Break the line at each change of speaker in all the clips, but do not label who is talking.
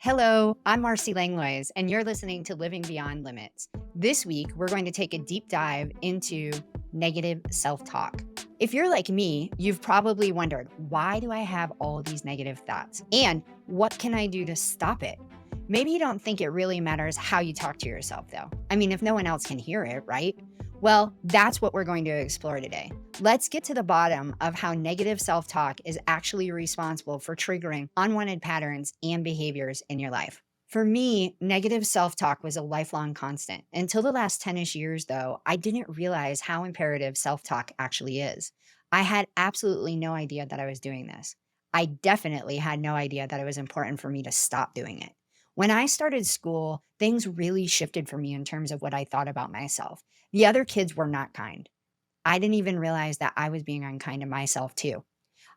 Hello, I'm Marcy Langlois, and you're listening to Living Beyond Limits. This week, we're going to take a deep dive into negative self talk. If you're like me, you've probably wondered, why do I have all these negative thoughts? And what can I do to stop it? Maybe you don't think it really matters how you talk to yourself, though. I mean, if no one else can hear it, right? Well, that's what we're going to explore today. Let's get to the bottom of how negative self talk is actually responsible for triggering unwanted patterns and behaviors in your life. For me, negative self talk was a lifelong constant. Until the last 10 ish years, though, I didn't realize how imperative self talk actually is. I had absolutely no idea that I was doing this. I definitely had no idea that it was important for me to stop doing it. When I started school, things really shifted for me in terms of what I thought about myself. The other kids were not kind. I didn't even realize that I was being unkind to myself too.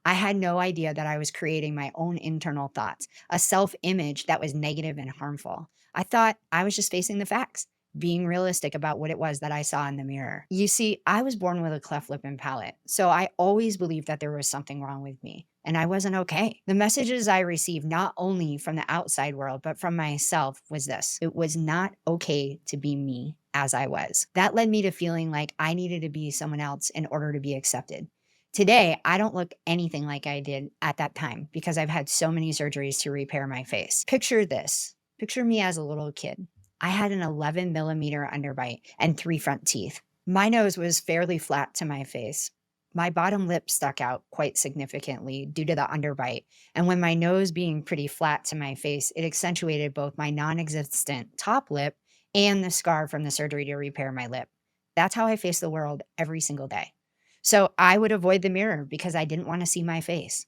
I had no idea that I was creating my own internal thoughts, a self image that was negative and harmful. I thought I was just facing the facts, being realistic about what it was that I saw in the mirror. You see, I was born with a cleft lip and palate, so I always believed that there was something wrong with me. And I wasn't okay. The messages I received, not only from the outside world, but from myself, was this: it was not okay to be me as I was. That led me to feeling like I needed to be someone else in order to be accepted. Today, I don't look anything like I did at that time because I've had so many surgeries to repair my face. Picture this. Picture me as a little kid. I had an 11 millimeter underbite and three front teeth. My nose was fairly flat to my face. My bottom lip stuck out quite significantly due to the underbite. And when my nose being pretty flat to my face, it accentuated both my non existent top lip and the scar from the surgery to repair my lip. That's how I face the world every single day. So I would avoid the mirror because I didn't want to see my face.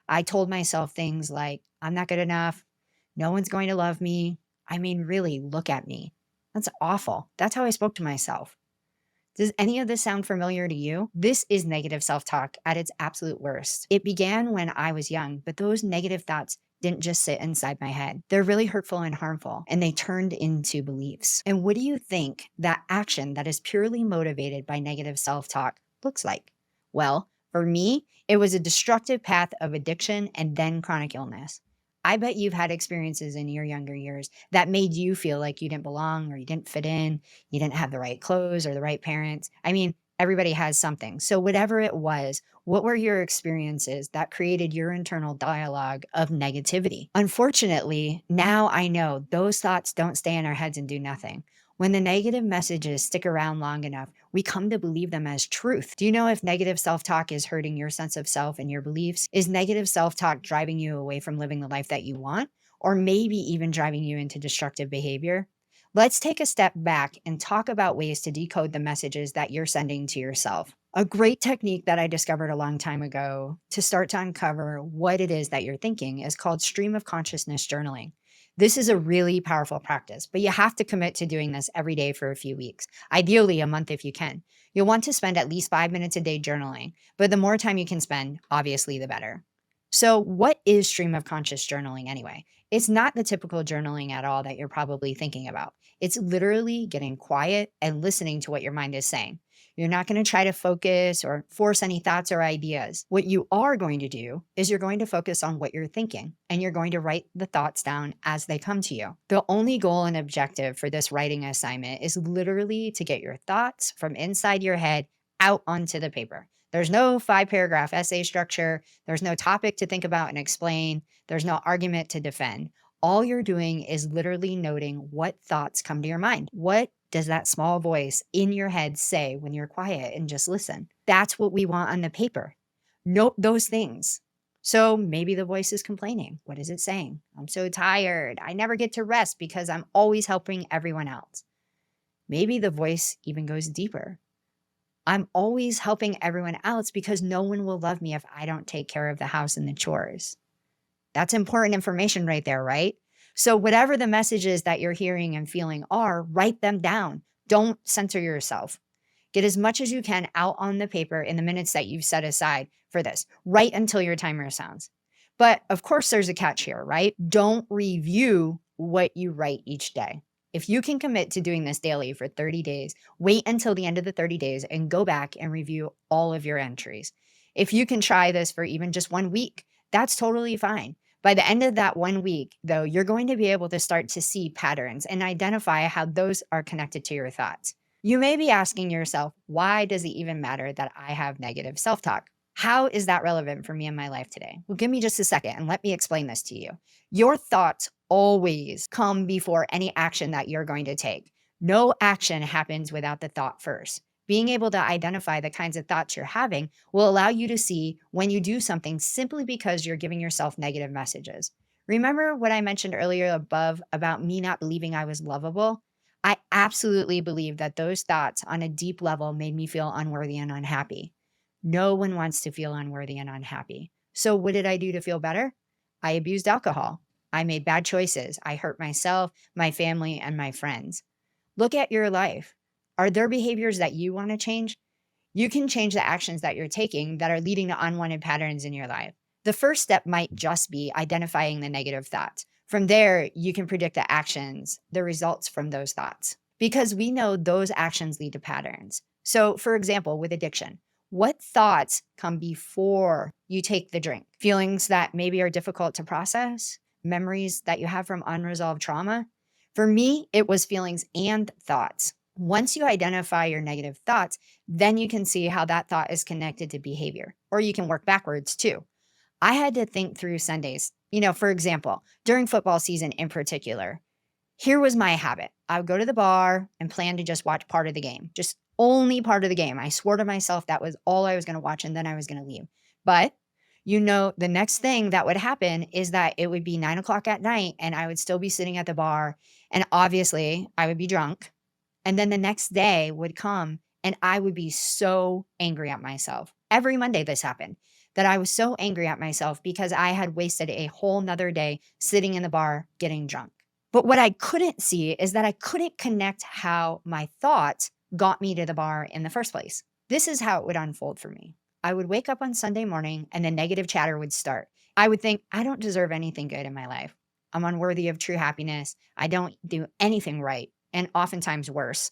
I told myself things like, I'm not good enough. No one's going to love me. I mean, really, look at me. That's awful. That's how I spoke to myself. Does any of this sound familiar to you? This is negative self talk at its absolute worst. It began when I was young, but those negative thoughts didn't just sit inside my head. They're really hurtful and harmful, and they turned into beliefs. And what do you think that action that is purely motivated by negative self talk looks like? Well, for me, it was a destructive path of addiction and then chronic illness. I bet you've had experiences in your younger years that made you feel like you didn't belong or you didn't fit in, you didn't have the right clothes or the right parents. I mean, everybody has something. So, whatever it was, what were your experiences that created your internal dialogue of negativity? Unfortunately, now I know those thoughts don't stay in our heads and do nothing. When the negative messages stick around long enough, we come to believe them as truth. Do you know if negative self talk is hurting your sense of self and your beliefs? Is negative self talk driving you away from living the life that you want? Or maybe even driving you into destructive behavior? Let's take a step back and talk about ways to decode the messages that you're sending to yourself. A great technique that I discovered a long time ago to start to uncover what it is that you're thinking is called stream of consciousness journaling. This is a really powerful practice, but you have to commit to doing this every day for a few weeks, ideally a month if you can. You'll want to spend at least 5 minutes a day journaling, but the more time you can spend, obviously, the better. So, what is stream of conscious journaling anyway? It's not the typical journaling at all that you're probably thinking about. It's literally getting quiet and listening to what your mind is saying. You're not going to try to focus or force any thoughts or ideas. What you are going to do is you're going to focus on what you're thinking and you're going to write the thoughts down as they come to you. The only goal and objective for this writing assignment is literally to get your thoughts from inside your head out onto the paper. There's no 5 paragraph essay structure. There's no topic to think about and explain. There's no argument to defend. All you're doing is literally noting what thoughts come to your mind. What does that small voice in your head say when you're quiet and just listen? That's what we want on the paper. Note those things. So maybe the voice is complaining. What is it saying? I'm so tired. I never get to rest because I'm always helping everyone else. Maybe the voice even goes deeper. I'm always helping everyone else because no one will love me if I don't take care of the house and the chores. That's important information right there, right? So, whatever the messages that you're hearing and feeling are, write them down. Don't censor yourself. Get as much as you can out on the paper in the minutes that you've set aside for this. Write until your timer sounds. But of course, there's a catch here, right? Don't review what you write each day. If you can commit to doing this daily for 30 days, wait until the end of the 30 days and go back and review all of your entries. If you can try this for even just 1 week, that's totally fine. By the end of that 1 week, though, you're going to be able to start to see patterns and identify how those are connected to your thoughts. You may be asking yourself, why does it even matter that I have negative self talk? How is that relevant for me in my life today? Well, give me just a second and let me explain this to you. Your thoughts always come before any action that you're going to take. No action happens without the thought first. Being able to identify the kinds of thoughts you're having will allow you to see when you do something simply because you're giving yourself negative messages. Remember what I mentioned earlier above about me not believing I was lovable? I absolutely believe that those thoughts on a deep level made me feel unworthy and unhappy. No one wants to feel unworthy and unhappy. So, what did I do to feel better? I abused alcohol. I made bad choices. I hurt myself, my family, and my friends. Look at your life. Are there behaviors that you want to change? You can change the actions that you're taking that are leading to unwanted patterns in your life. The first step might just be identifying the negative thoughts. From there, you can predict the actions, the results from those thoughts, because we know those actions lead to patterns. So, for example, with addiction, what thoughts come before you take the drink? Feelings that maybe are difficult to process, memories that you have from unresolved trauma. For me, it was feelings and thoughts. Once you identify your negative thoughts, then you can see how that thought is connected to behavior, or you can work backwards too. I had to think through Sundays. For example, during football season in particular, here was my habit. I would go to the bar and plan to just watch part of the game, just only part of the game. I swore to myself that was all I was going to watch and then I was going to leave. But the next thing that would happen is that it would be 9 o'clock at night and I would still be sitting at the bar. And obviously, I would be drunk. And then the next day would come and I would be so angry at myself. Every Monday, this happened that I was so angry at myself because I had wasted a whole nother day sitting in the bar getting drunk. But what I couldn't see is that I couldn't connect how my thoughts got me to the bar in the first place. This is how it would unfold for me. I would wake up on Sunday morning and the negative chatter would start. I would think, I don't deserve anything good in my life. I'm unworthy of true happiness. I don't do anything right. And oftentimes worse.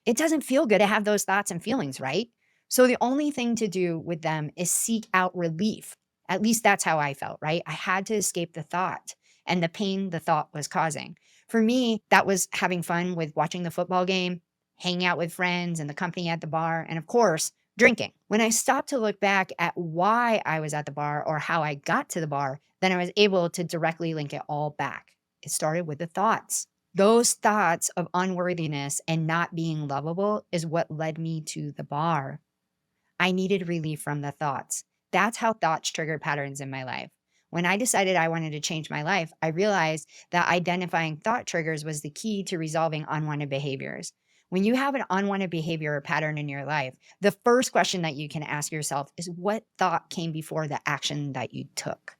It doesn't feel good to have those thoughts and feelings, right? So the only thing to do with them is seek out relief. At least that's how I felt, right? I had to escape the thought and the pain the thought was causing. For me, that was having fun with watching the football game, hanging out with friends and the company at the bar, and of course, drinking. When I stopped to look back at why I was at the bar or how I got to the bar, then I was able to directly link it all back. It started with the thoughts. Those thoughts of unworthiness and not being lovable is what led me to the bar. I needed relief from the thoughts. That's how thoughts trigger patterns in my life. When I decided I wanted to change my life, I realized that identifying thought triggers was the key to resolving unwanted behaviors. When you have an unwanted behavior or pattern in your life, the first question that you can ask yourself is, what thought came before the action that you took?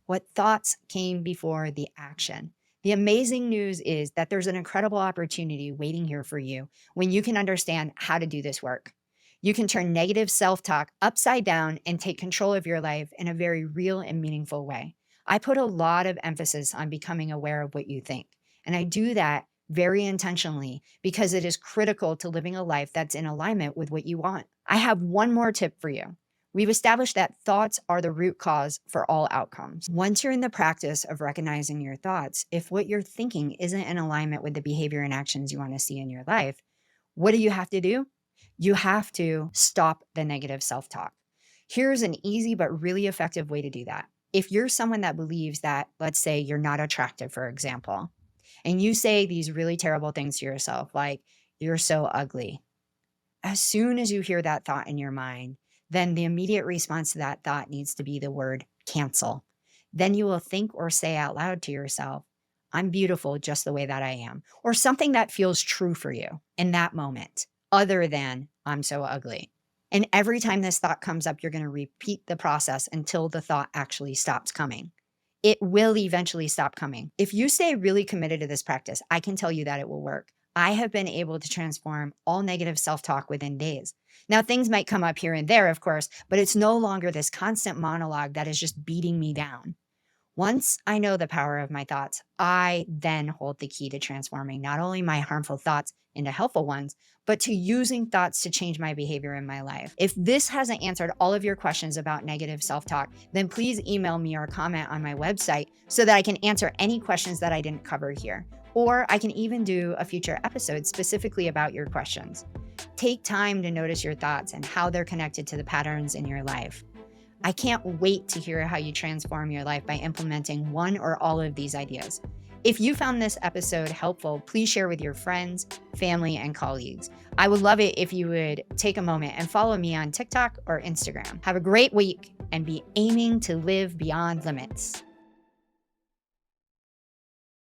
What thoughts came before the action? The amazing news is that there's an incredible opportunity waiting here for you when you can understand how to do this work. You can turn negative self talk upside down and take control of your life in a very real and meaningful way. I put a lot of emphasis on becoming aware of what you think. And I do that very intentionally because it is critical to living a life that's in alignment with what you want. I have one more tip for you. We've established that thoughts are the root cause for all outcomes. Once you're in the practice of recognizing your thoughts, if what you're thinking isn't in alignment with the behavior and actions you want to see in your life, what do you have to do? You have to stop the negative self talk. Here's an easy but really effective way to do that. If you're someone that believes that, let's say you're not attractive, for example, and you say these really terrible things to yourself, like, you're so ugly. As soon as you hear that thought in your mind, then the immediate response to that thought needs to be the word cancel. Then you will think or say out loud to yourself, I'm beautiful just the way that I am, or something that feels true for you in that moment, other than I'm so ugly. And every time this thought comes up, you're going to repeat the process until the thought actually stops coming. It will eventually stop coming. If you stay really committed to this practice, I can tell you that it will work. I have been able to transform all negative self-talk within days. Now, things might come up here and there, of course, but it's no longer this constant monologue that is just beating me down. Once I know the power of my thoughts, I then hold the key to transforming not only my harmful thoughts into helpful ones, but to using thoughts to change my behavior in my life. If this hasn't answered all of your questions about negative self talk, then please email me or comment on my website so that I can answer any questions that I didn't cover here. Or I can even do a future episode specifically about your questions. Take time to notice your thoughts and how they're connected to the patterns in your life. I can't wait to hear how you transform your life by implementing one or all of these ideas. If you found this episode helpful, please share with your friends, family, and colleagues. I would love it if you would take a moment and follow me on TikTok or Instagram. Have a great week and be aiming to live beyond limits.